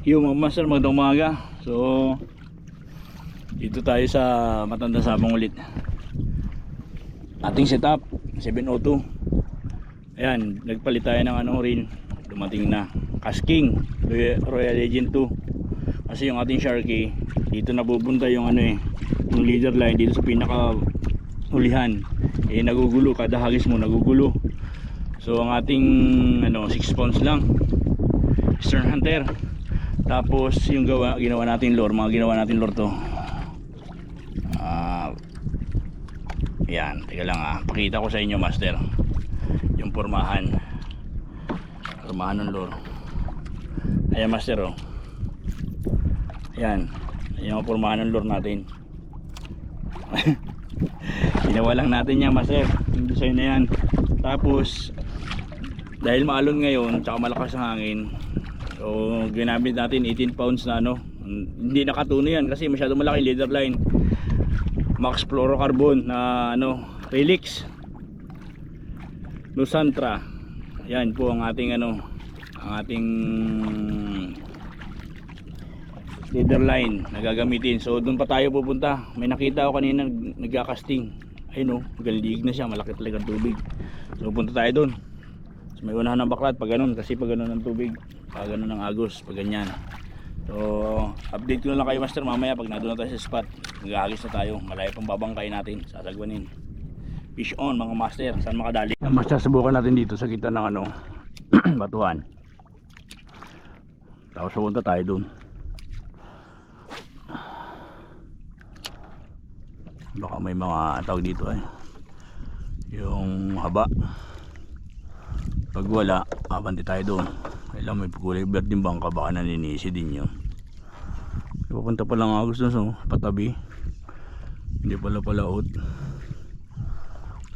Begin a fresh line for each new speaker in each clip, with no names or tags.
Yung mga master, magandang umaga. So dito tayo sa Matanda Sabang ulit. Ating setup 702. Ayan, nagpalit tayo ng ano rin. Dumating na Casking Royal Legend 2. Kasi yung ating Sharky dito nabubunta yung ano yung leader line dito sa pinaka hulihan. Nagugulo, kada hagis mo nagugulo. So ang ating 6 pounds lang Eastern Hunter. Tapos yung ginawa natin lure, mga ginawa natin lure to. Yan, teka lang pakita ko sa inyo master yung pormahan ng lure. Ayan master Ayan, yung pormahan ng lure natin. Ginawa lang natin yan master, yung design na yan. Tapos dahil maalon ngayon tsaka malakas ang hangin, so ginamit natin 18 pounds na hindi nakatuno yan kasi masyado malaki leader line. Max fluorocarbon na Relix Lusantra. Yan po ang ating ang ating leader line na gagamitin. So doon pa tayo pupunta. May nakita ako kanina nagka-casting. Ayun galig na siya, malaki talaga ang tubig. So punta tayo doon. So, may unahan ng baklat pag ganun, kasi pag ganun ng tubig, pag ganun ng agos, pag ganyan. So update ko na lang kayo master mamaya pag nandun na tayo sa spot. Nag-aagis na tayo, malayo pang babangkay natin, sasagwanin. Fish on mga master, saan makadali? Master, subukan natin dito sa kita ng batuhan. Tapos pupunta tayo dun. Baka may mga tawag dito yung haba. Pag wala, abanti tayo doon. Kailang may kulay verde din bangka, baka naninisi din yun. Pupunta pa lang agos doon patabi. Hindi pala palaot.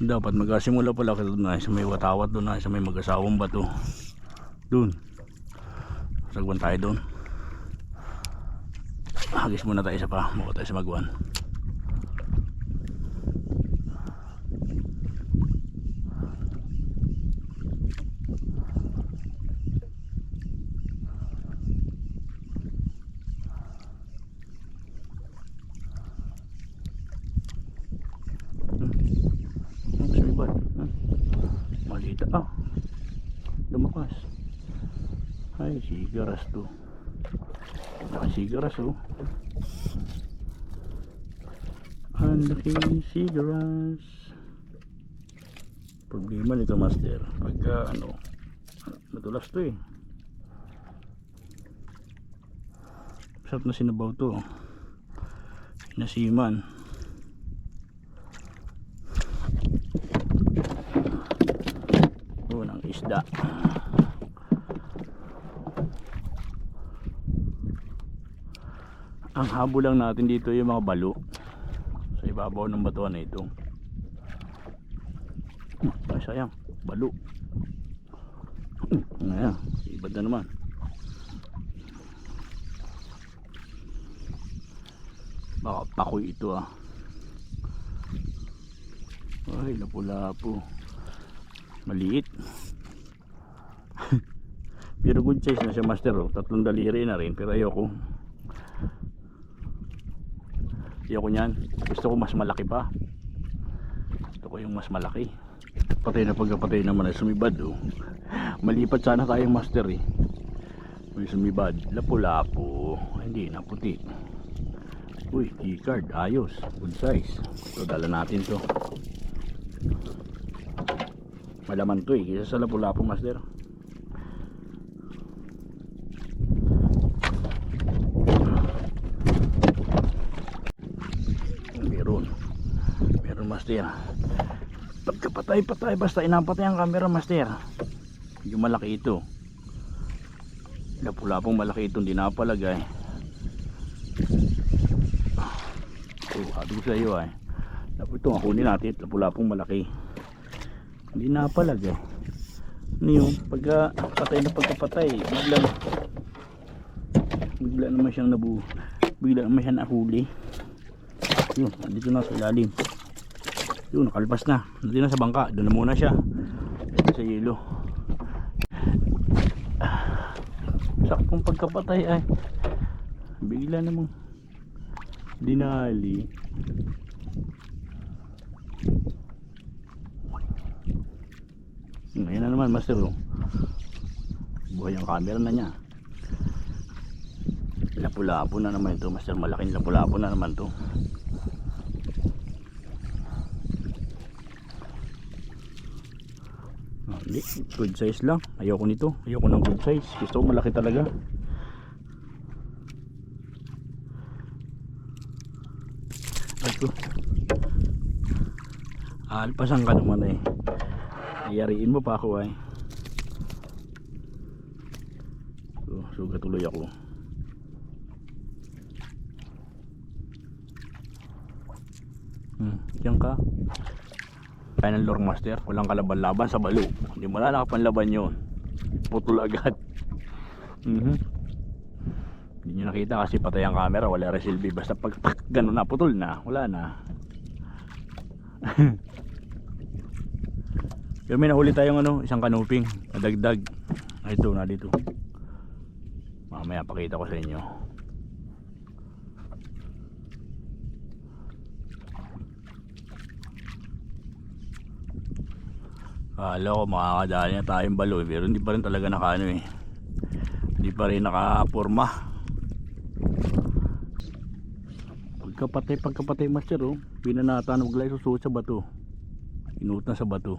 Dapat magkasimula pala ka doon sa may watawat doon sa may mag-asawang bato. Doon. Sagwan tayo doon. Hagis muna tayo isa pa, mukha tayo sa magwan. Malita lumakas. Ay, sigaras to. Nakasigaras ang laki sigaras. Problema nito master pagka matulas to sarap na sinabaw to, nasiman. Ng isda. Ang habol lang natin dito yung mga balo sa ibabaw ng batuan na ito. Ay sayang, balo. Ayan, ibad na naman. Baka pakoy ito Ay, lapu-lapu. Maliit. Pero good size na siya master tatlong daliri na rin, pero ayoko nyan. Gusto ko mas malaki pa. Gusto ko yung mas malaki. Patay na pagkapatay naman ay sumibad malipat sana tayong master may sumibad. Lapu-lapu, hindi na puti. Uy, T-card, ayos, good size. So dala natin to. Malaman to kaysa sa lapu-lapu master. Meron master. Pagkapatay basta inapatay ang camera master. Yung malaki ito. Lapu-lapong malaki itong dinapalagay. Sabi ko sa iyo ito nga kunin natin, lapu-lapong malaki. Hindi napalagay. Yung pagkapatay na pagkapatay, bigla naman siyang nahuli. Yun, dito na sa ilalim. Yun, nakalpas na. Nandito na sa bangka. Doon na muna siya. Ito sa yelo. kong pagkapatay ay bigla namang dinali. Ngayon na naman master oh. Buhay ang camera na niya. Lapu-lapo na naman ito master, malaking lapu-lapo na naman to. Hindi, good size lang. Ayoko nito, ayoko ng good size. Gusto ko malaki talaga. Ito alpasan ka naman eh. Iyariin mo pa ako ay. So, sugat tuloy ako. Diyan ka. Kaya ng lure master, walang kalaban-laban sa balo. Hindi mo na nakapanlaban yun. Putol agad. Hindi nyo nakita kasi patay ang camera, wala resilbi. Basta pag gano'n na, putol na, wala na. Pero may nahuli tayong ano, isang kanuping nadagdag. Ay ito na dito. Mamaya pakita ko sa inyo. Kala ko makakadali na tayong balo pero hindi pa rin talaga nakaano eh. Hindi pa rin nakapurma. Pagkapatay master oh, binanatan maglay susuot sa bato. Inutan sa bato.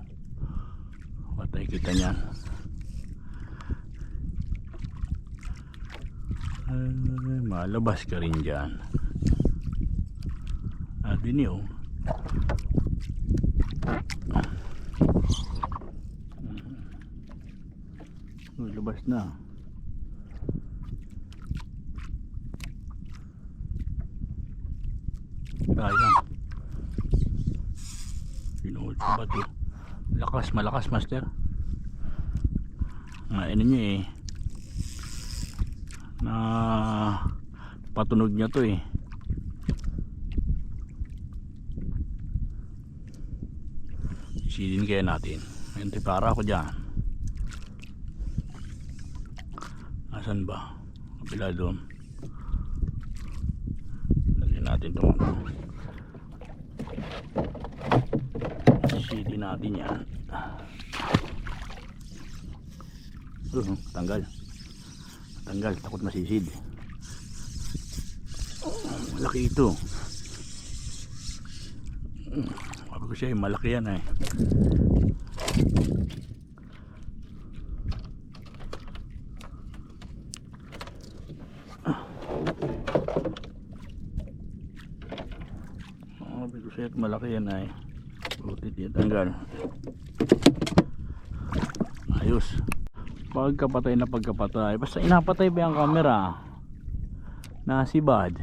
Patay kita niyan. Malabas ka rin dyan. Din yun. Labas na. Sayang. Pinuhod sa bato. Malakas master. Ano nyo eh. Na patunog niya to eh. Silin kaya natin. Ente para ako dyan. Asan ba? Kapila doon. Lagyan natin itong silin natin yan. Tanggal. Takot masisid. Malaki ito. Sabi ko siya malaki yan eh. Sabi ko siya malaki yan eh. Butit yan, tanggal. Ayos. Pagkapatay na pagkapatay. Basta inapatay ba yung camera? Nasibad.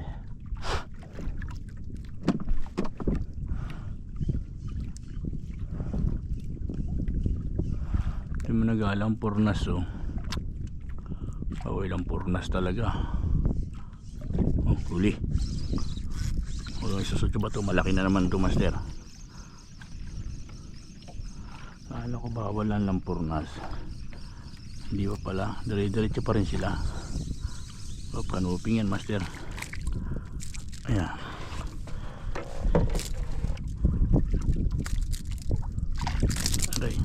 Ito mo nagalang purnas oh. Ilang purnas talaga. Oh, huli. Walang isusot ba ito? Malaki na naman ito master. Akala ko bawalan lang purnas. Hindi pa pala, dire-diretso pa rin sila. O, kanuping yan master. Ayan. Aray.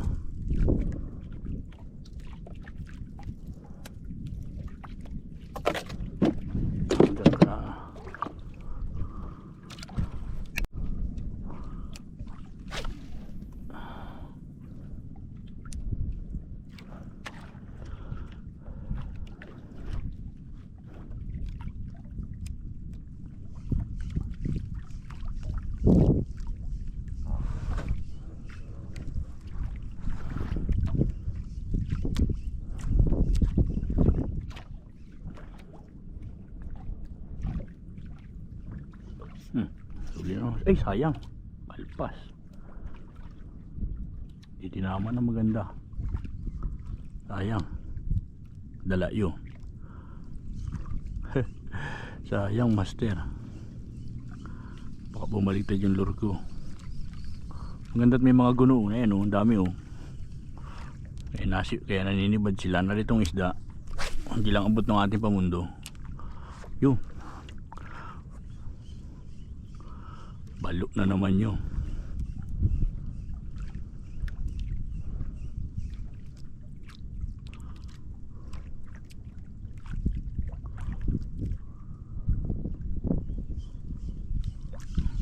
Ay sayang, palpas. Itinama na maganda. Sayang. Dala yun. Sayang master. Baka bumaliktad yung lure ko. Maganda't may mga guno. Ayan o, ang dami o. Kaya naninibad sila. Naritong isda. hindi lang abot ng ating pamundo. Yun, balo na naman yun.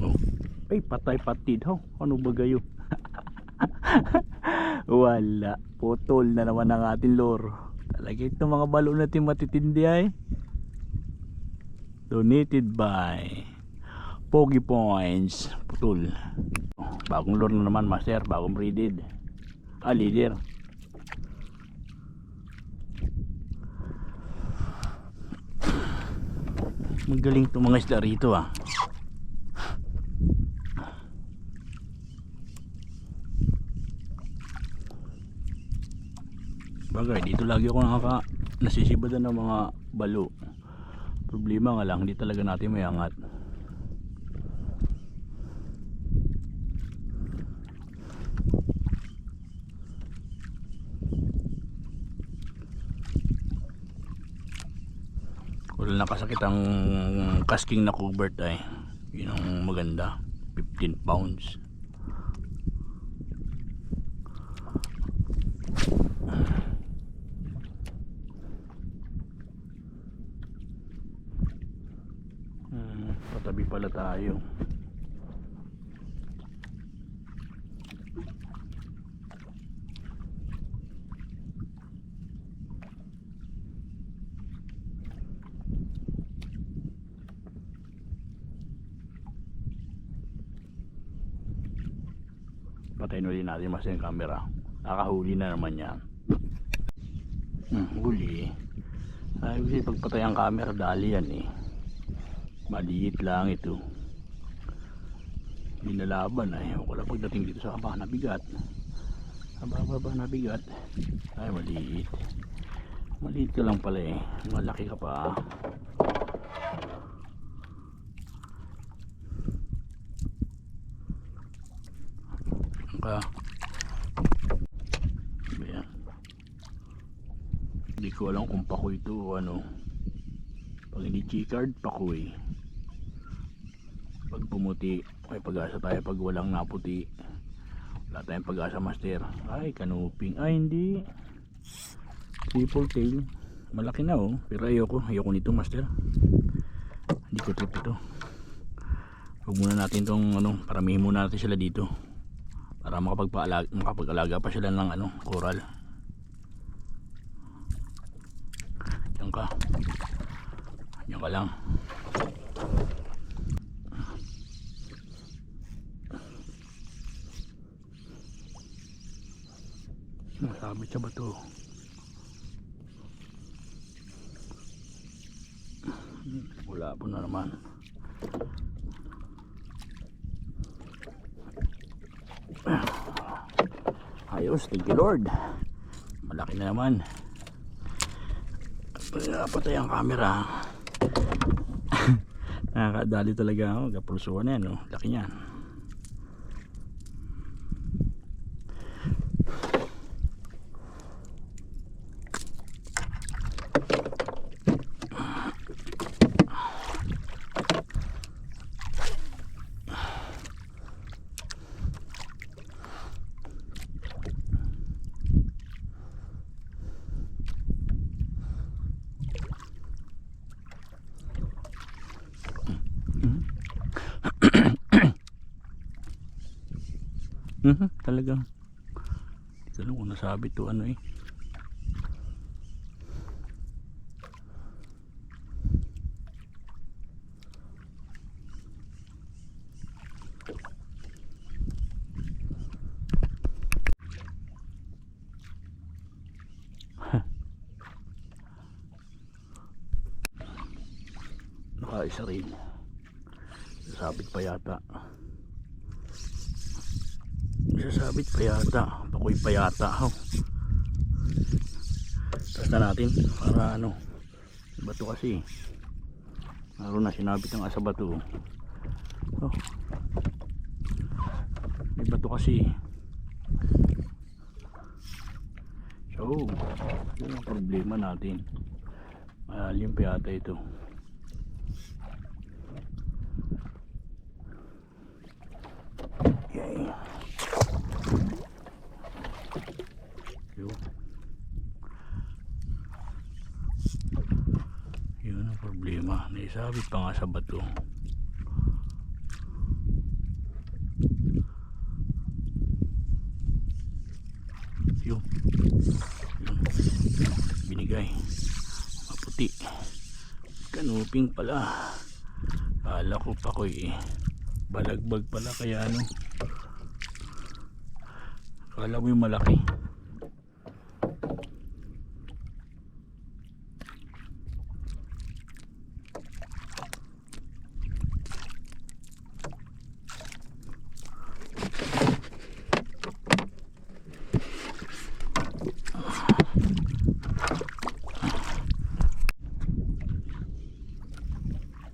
Oh, ay patay patid ho, ano ba gayo? Wala, putol na naman ang ating loro. Talaga itong mga balo natin matitindi ay. Donated by Pogi Points. Putol. Bagong lure na naman, master. Bagong breeded. Leader. Magaling itong mga isla rito ah. Bagay, dito lagi ako nasisibadan ng mga balo. Problema nga lang, hindi talaga natin may angat. Wala nakasakit ang casking na covert ay. Yun ang maganda. 15 pounds. Patabi pala tayo. Patayin ulit natin mas yung camera. Nakahuli na naman yan. Huli. Ay, kasi pagpatay ang camera dali yan eh. Maliit lang ito. Binalaban ay wala pagdating dito sa baba nabigat. Sa baba nabigat. Ay maliit. Maliit ka lang pala eh. Malaki ka pa. Ka. Ayan. Hindi ko alam kung pakoy ito o ano. Pag hindi chicard, pakoy. Pag pumuti, may pag-asa tayo. Pag walang naputi, wala tayong pag-asa, master. Ay, kanuping. Ay, hindi. Triple tail. Malaki na oh. Pero ayoko nito, master. Hindi ko trip ito. Huwag muna natin itong paramihin muna natin sila dito. Para makapag-alaga pa sila ng coral. Yan ka. Yan ka lang. Nasabit sa bato. Wala po na naman. Ayos, thank you Lord. Malaki na naman. Napatay ang camera. Nakakadali talaga ako. Kapulsuhan na yan, no? Laki niyan. Talagang hindi ko alam kung nasabi to eh. Nakaisa rin. Nasabit pa yata. Sasabit pa yata. Pakoy pa yata. Tasta natin para bato kasi. Naroon na sinabit ng asa bato. May bato kasi. So, yun ang problema natin. Malalim pa yata ito. Okay. Yun ang problema. Naisabit pa nga sa bato. Yun. Binigay. Maputi. Kanuping pala. Kala ko pa ko balagbag pala, kaya ano. Kala mo yung malaki.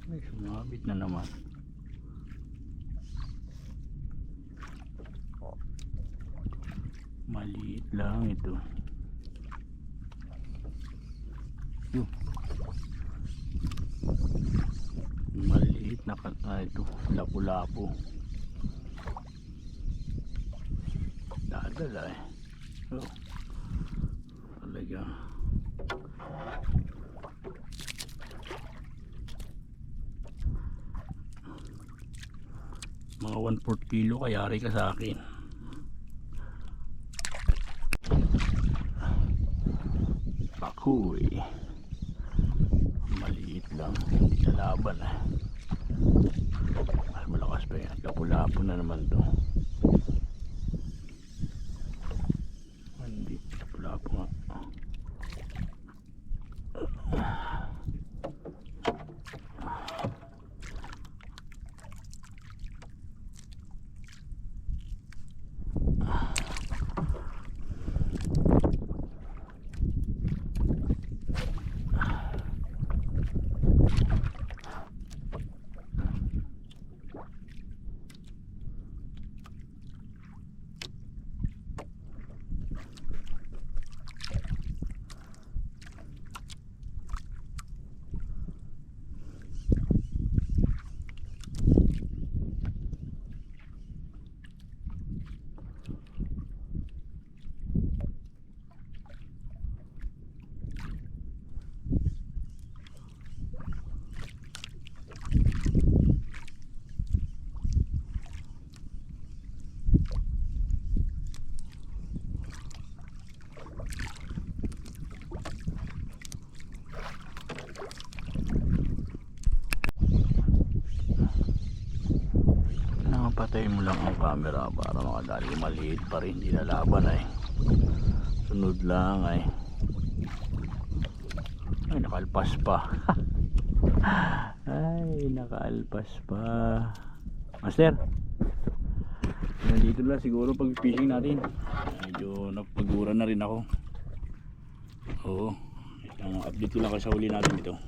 Ay, sumabit na naman. Maliit lang ito. Yun. Maliit na ito. Lapu-lapu. Dadala Oh. Talaga. Mga 1/4 kilo, kayari ka sa akin. Pakuy. Maliit lang, hindi kalaban Ay, malakas pa yan. Lapu-lapu na naman to. Hindi, lapu-lapu nga. Patayin mo lang ang camera para makadali. Maliit pa rin, hindi lalaban sunod lang ay nakalpas pa. Ay, nakalpas pa. Master, nandito lang siguro pag fishing natin. Medyo napagura na rin ako. Oo, update ko lang kasi sa huli natin ito.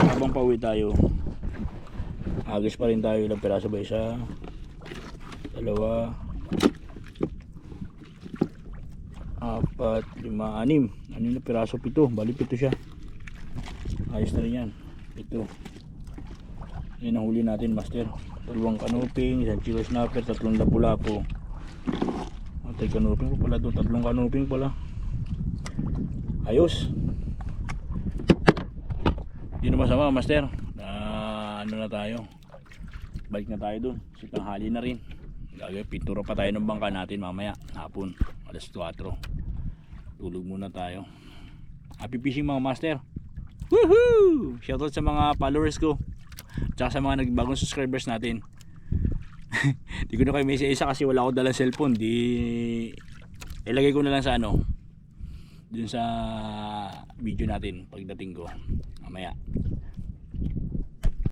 Habang pauwi tayo, agis pa rin tayo. Ilang piraso ba? 1, 2, 4, 5, 6 ano na piraso? 7, bali 7 siya. Ayos na rin yan. 7 yan ang huli natin, master. 2 kanuping, 1 kilo snapper, 3 lapu-lapu. Atay kanuping ko pala doon, 3 kanuping pala. Ayos. Hindi na masama, master. Ano na tayo, balik na tayo dun. Si tanghali na rin. Pintura pa tayo ng bangka natin mamaya hapon, alas 4. Tulog muna tayo. Happy fishing mga master. Woohoo! Shoutout sa mga followers ko, tsaka sa mga nagbagong subscribers natin. Di ko na kayo may isa kasi wala ako dalang cellphone. Ilagay ko na lang sa dun sa video natin pagdating ko mamaya.